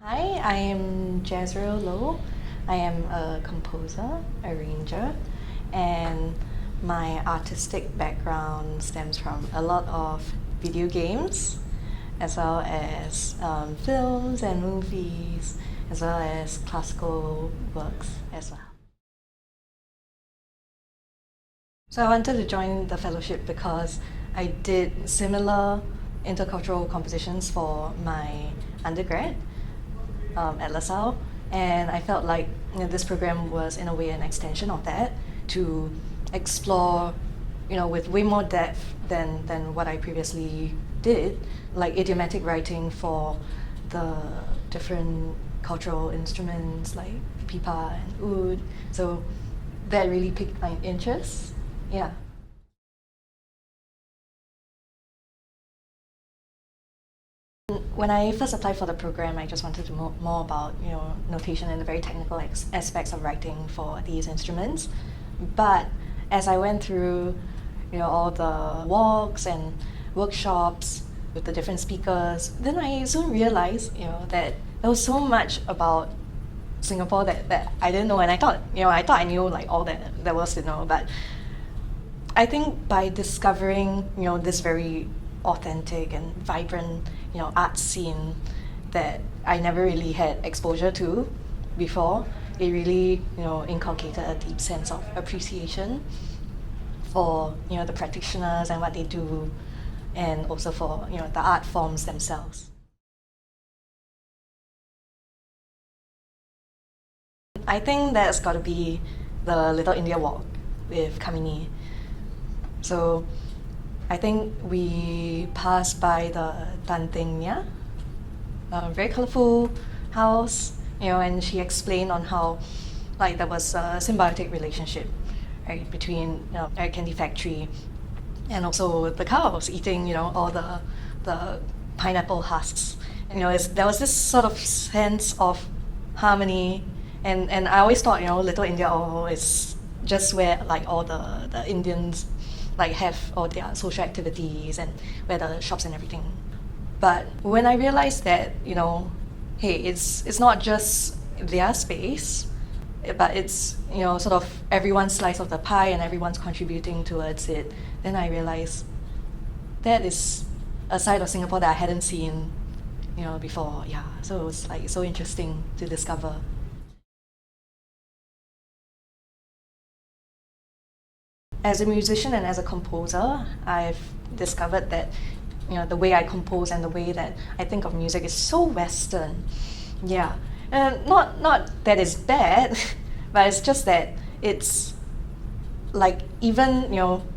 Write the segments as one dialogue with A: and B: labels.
A: Hi, I am Jazreel Low. I am a composer, arranger, and my artistic background stems from a lot of video games, as well as films and movies, as well as classical works as well. So I wanted to join the fellowship because I did similar intercultural compositions for my undergrad at LaSalle, and I felt like this program was in a way an extension of that to explore, with way more depth than what I previously did, like idiomatic writing for the different cultural instruments like pipa and oud. So that really piqued my interest. Yeah. When I first applied for the program, I just wanted to know more about notation and the very technical aspects of writing for these instruments. But as I went through all the walks and workshops with the different speakers, then I soon realized that there was so much about Singapore that I didn't know, and I thought I knew like all that there was to know. But I think by discovering, this very authentic and vibrant, art scene that I never really had exposure to before, it really, inculcated a deep sense of appreciation for, the practitioners and what they do, and also for, the art forms themselves. I think that's got to be the Little India Walk with Kamini. So I think we passed by the Tantengnya, a very colorful house, and she explained on how like there was a symbiotic relationship, right, between a candy factory and also the cows eating, all the pineapple husks. There was this sort of sense of harmony, and I always thought, Little India is just where like all the Indians like have all their social activities and where the shops and everything. But when I realized that, hey, it's not just their space, but it's sort of everyone's slice of the pie and everyone's contributing towards it, then I realized that is a side of Singapore that I hadn't seen, before. Yeah, so it was like so interesting to discover. As a musician and as a composer, I've discovered that the way I compose and the way that I think of music is so Western. Yeah, and not that it's bad, but it's just that it's like even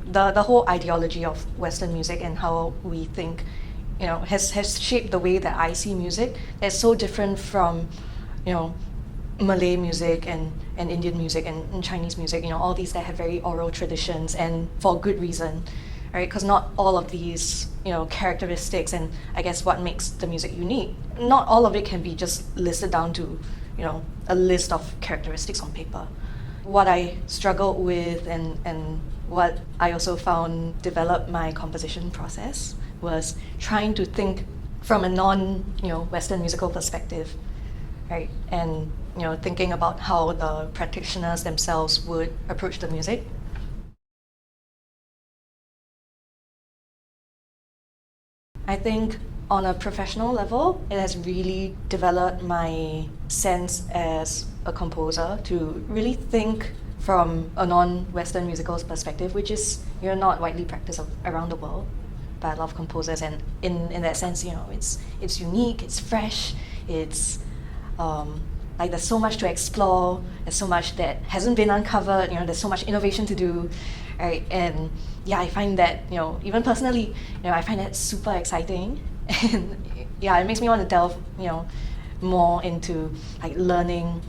A: the whole ideology of Western music and how we think, has shaped the way that I see music. That's so different from you know Malay music and Indian music and Chinese music, all these that have very oral traditions, and for good reason, right? Because not all of these, characteristics and I guess what makes the music unique, not all of it can be just listed down to, a list of characteristics on paper. What I struggled with and what I also found developed my composition process was trying to think from a non, Western musical perspective, right? And thinking about how the practitioners themselves would approach the music. I think on a professional level, it has really developed my sense as a composer to really think from a non-Western musical perspective, which is not widely practiced around the world by a lot of composers. And in that sense, it's unique, it's fresh, it's like there's so much to explore, there's so much that hasn't been uncovered, there's so much innovation to do, right? And yeah, I find that, even personally, I find that super exciting. And yeah, it makes me want to delve, more into like learning,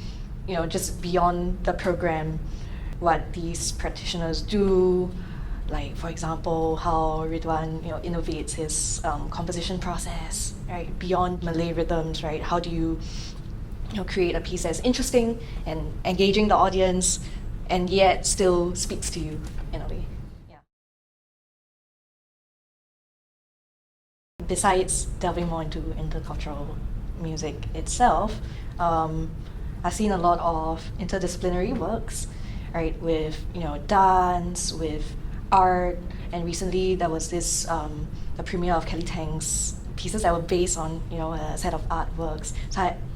A: just beyond the program, what these practitioners do. Like, for example, how Ridwan, innovates his composition process, right? Beyond Malay rhythms, right? How do you create a piece that's interesting and engaging the audience, and yet still speaks to you in a way. Yeah. Besides delving more into intercultural music itself, I've seen a lot of interdisciplinary works, right, with dance, with art, and recently there was this the premiere of Kelly Tang's pieces that were based on a set of artworks,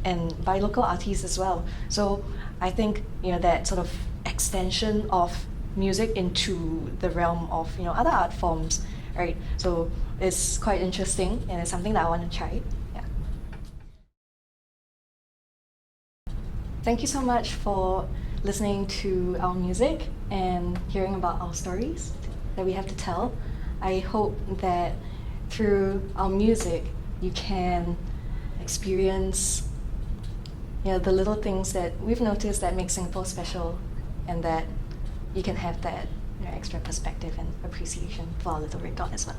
A: and by local artists as well. So I think that sort of extension of music into the realm of other art forms, right? So it's quite interesting, and it's something that I want to try. Yeah. Thank you so much for listening to our music and hearing about our stories that we have to tell. I hope that through our music you can experience the little things that we've noticed that make Singapore special, and that you can have that extra perspective and appreciation for our little red dot as well.